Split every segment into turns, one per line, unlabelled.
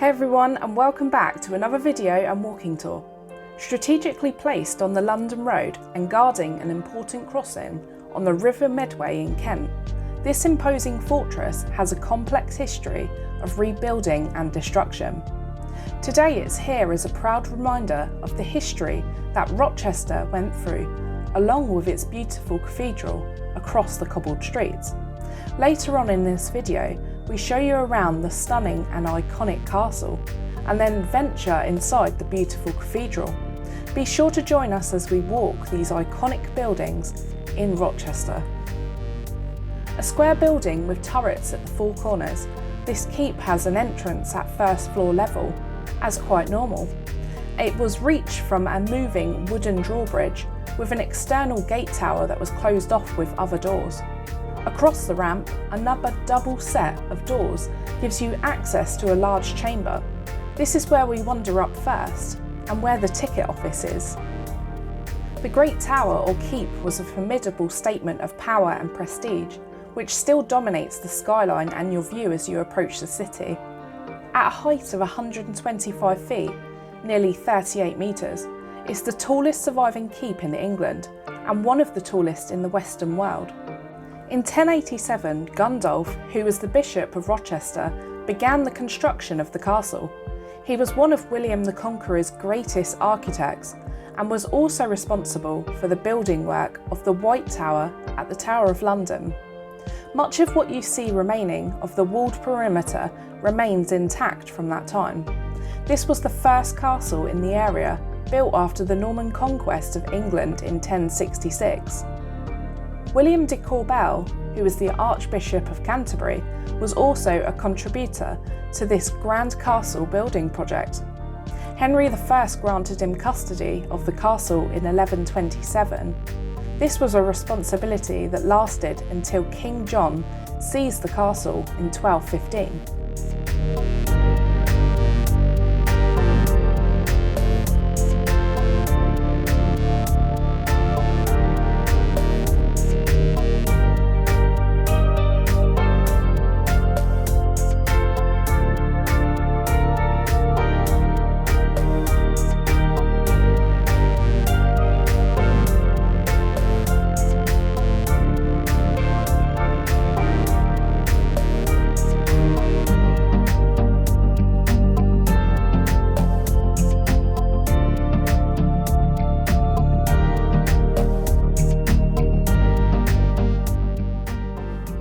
Hey everyone, and welcome back to another video and walking tour. Strategically placed on the London Road and guarding an important crossing on the River Medway in Kent, this imposing fortress has a complex history of rebuilding and destruction. Today it's here as a proud reminder of the history that Rochester went through, along with its beautiful cathedral across the cobbled streets. Later on in this video, we show you around the stunning and iconic castle, and then venture inside the beautiful cathedral. Be sure to join us as we walk these iconic buildings in Rochester. A square building with turrets at the four corners, this keep has an entrance at first floor level, as quite normal. It was reached from a moving wooden drawbridge with an external gate tower that was closed off with other doors. Across the ramp, another double set of doors gives you access to a large chamber. This is where we wander up first, and where the ticket office is. The Great Tower or Keep was a formidable statement of power and prestige, which still dominates the skyline and your view as you approach the city. At a height of 125 feet, nearly 38 metres, it's the tallest surviving keep in England, and one of the tallest in the Western world. In 1087, Gundulf, who was the Bishop of Rochester, began the construction of the castle. He was one of William the Conqueror's greatest architects and was also responsible for the building work of the White Tower at the Tower of London. Much of what you see remaining of the walled perimeter remains intact from that time. This was the first castle in the area, built after the Norman conquest of England in 1066. William de Corbel, who was the Archbishop of Canterbury, was also a contributor to this grand castle building project. Henry I granted him custody of the castle in 1127. This was a responsibility that lasted until King John seized the castle in 1215.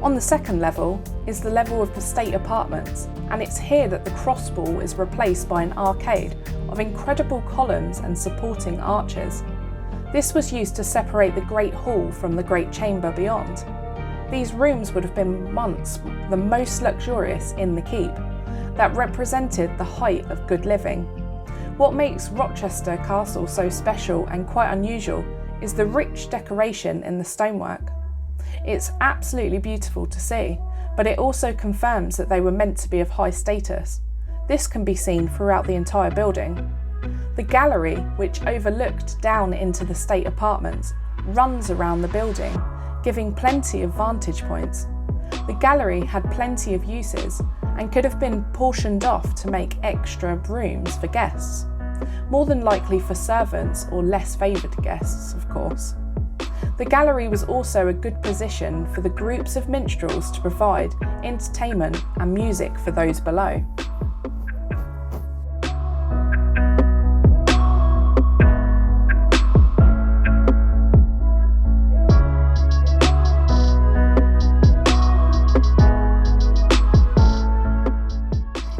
On the second level is the level of the state apartments, and it's here that the crossball is replaced by an arcade of incredible columns and supporting arches. This was used to separate the Great Hall from the Great Chamber beyond. These rooms would have been once the most luxurious in the keep, that represented the height of good living. What makes Rochester Castle so special and quite unusual is the rich decoration in the stonework. It's absolutely beautiful to see, but it also confirms that they were meant to be of high status. This can be seen throughout the entire building. The gallery, which overlooked down into the state apartments, runs around the building, giving plenty of vantage points. The gallery had plenty of uses and could have been portioned off to make extra rooms for guests, more than likely for servants or less favoured guests, of course. The gallery was also a good position for the groups of minstrels to provide entertainment and music for those below.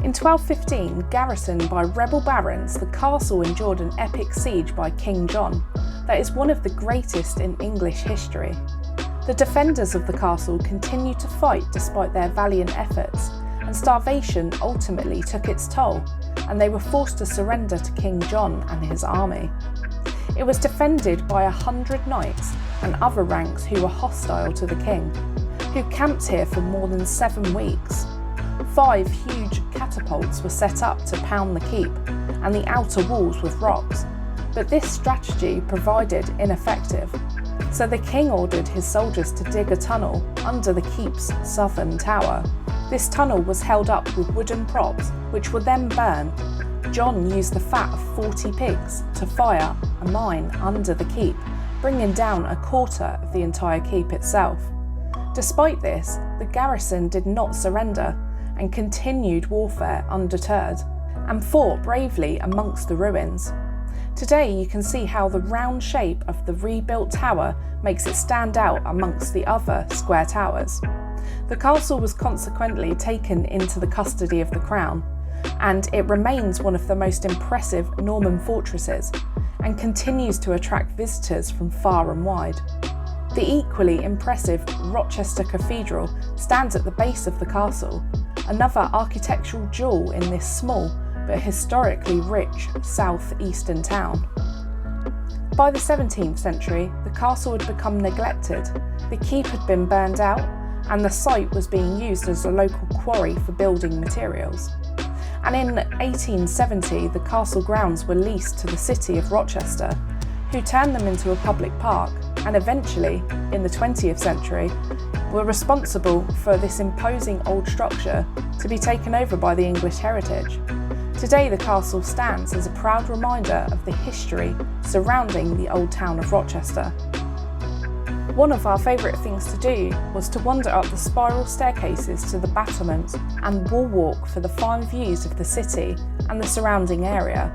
In 1215, garrisoned by rebel barons, the castle endured an epic siege by King John that is one of the greatest in English history. The defenders of the castle continued to fight despite their valiant efforts, and starvation ultimately took its toll, and they were forced to surrender to King John and his army. It was defended by 100 knights and other ranks who were hostile to the king, who camped here for more than 7 weeks. 5 huge catapults were set up to pound the keep and the outer walls with rocks, but this strategy proved ineffective, so the king ordered his soldiers to dig a tunnel under the keep's southern tower. This tunnel was held up with wooden props, which were then burned. John used the fat of 40 pigs to fire a mine under the keep, bringing down a quarter of the entire keep itself. Despite this, the garrison did not surrender and continued warfare undeterred, and fought bravely amongst the ruins. Today you can see how the round shape of the rebuilt tower makes it stand out amongst the other square towers. The castle was consequently taken into the custody of the Crown, and it remains one of the most impressive Norman fortresses and continues to attract visitors from far and wide. The equally impressive Rochester Cathedral stands at the base of the castle, another architectural jewel in this small but historically rich south-eastern town. By the 17th century, the castle had become neglected, the keep had been burned out, and the site was being used as a local quarry for building materials. And in 1870, the castle grounds were leased to the city of Rochester, who turned them into a public park, and eventually, in the 20th century, were responsible for this imposing old structure to be taken over by the English heritage. Today the castle stands as a proud reminder of the history surrounding the old town of Rochester. One of our favourite things to do was to wander up the spiral staircases to the battlements and wall walk for the fine views of the city and the surrounding area.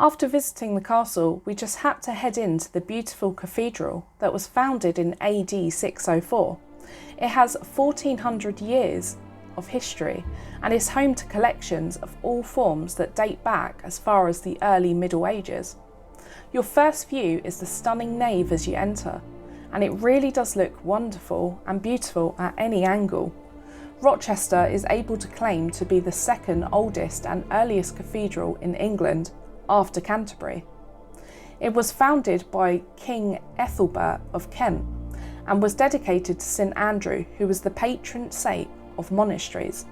After visiting the castle, we just had to head into the beautiful cathedral that was founded in AD 604. It has 1400 years of history and is home to collections of all forms that date back as far as the early Middle Ages. Your first view is the stunning nave as you enter, and it really does look wonderful and beautiful at any angle. Rochester is able to claim to be the second oldest and earliest cathedral in England after Canterbury. It was founded by King Ethelbert of Kent and was dedicated to St Andrew, who was the patron saint of monasteries.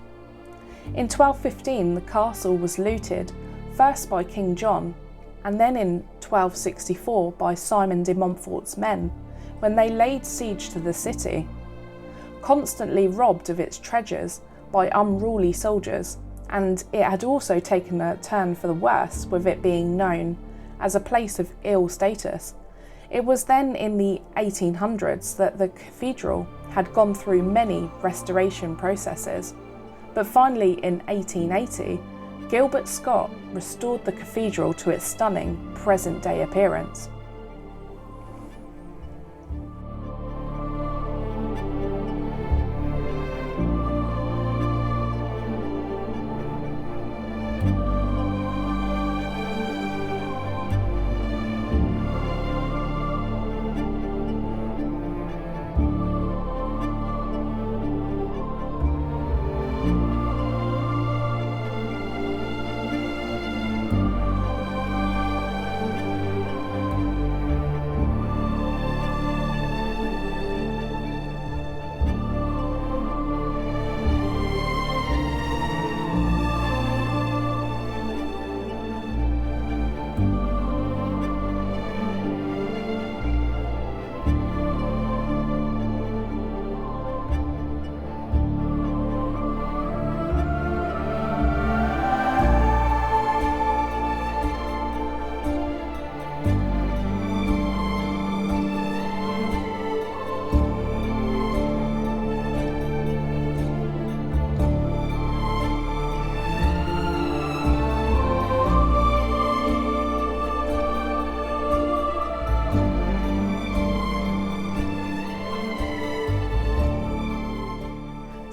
In 1215 the castle was looted, first by King John and then in 1264 by Simon de Montfort's men when they laid siege to the city. Constantly robbed of its treasures by unruly soldiers, and it had also taken a turn for the worse with it being known as a place of ill status. It was then in the 1800s that the cathedral had gone through many restoration processes, but finally in 1880, Gilbert Scott restored the cathedral to its stunning present-day appearance.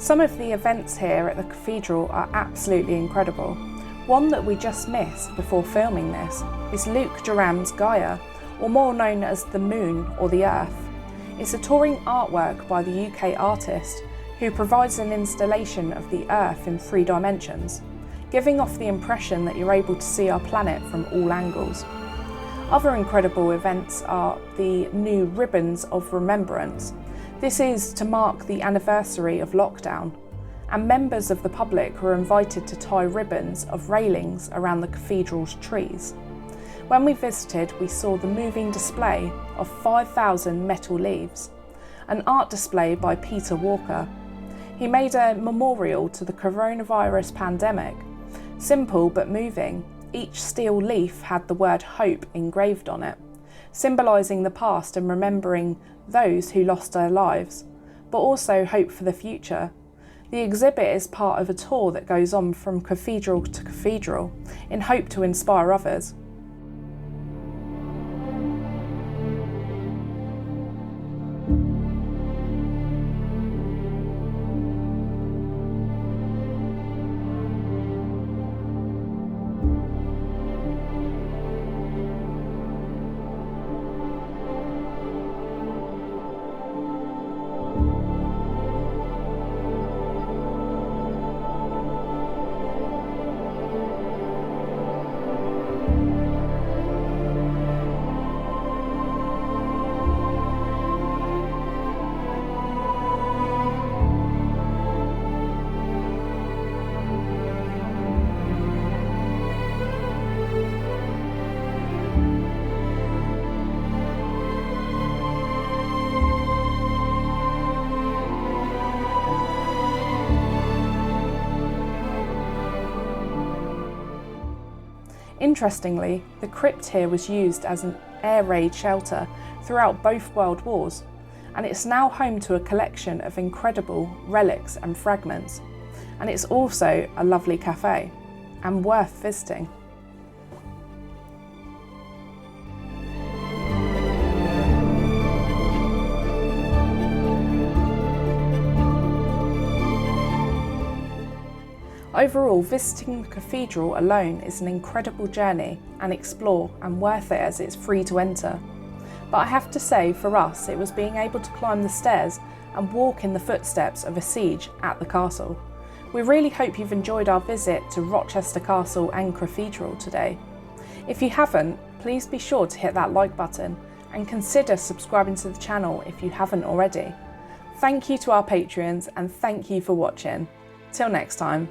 Some of the events here at the cathedral are absolutely incredible. One that we just missed before filming this is Luc Durand's Gaia, or more known as the Moon or the Earth. It's a touring artwork by the UK artist who provides an installation of the Earth in 3 dimensions, giving off the impression that you're able to see our planet from all angles. Other incredible events are the new Ribbons of Remembrance. This is to mark the anniversary of lockdown, and members of the public were invited to tie ribbons of railings around the cathedral's trees. When we visited, we saw the moving display of 5,000 metal leaves, an art display by Peter Walker. He made a memorial to the coronavirus pandemic. Simple but moving, each steel leaf had the word hope engraved on it, symbolising the past and remembering those who lost their lives, but also hope for the future. The exhibit is part of a tour that goes on from cathedral to cathedral in hope to inspire others. Interestingly, the crypt here was used as an air raid shelter throughout both World Wars, and it's now home to a collection of incredible relics and fragments. And it's also a lovely cafe and worth visiting. Overall, visiting the cathedral alone is an incredible journey and explore, and worth it as it's free to enter. But I have to say, for us, it was being able to climb the stairs and walk in the footsteps of a siege at the castle. We really hope you've enjoyed our visit to Rochester Castle and Cathedral today. If you haven't, please be sure to hit that like button and consider subscribing to the channel if you haven't already. Thank you to our Patreons, and thank you for watching. Till next time.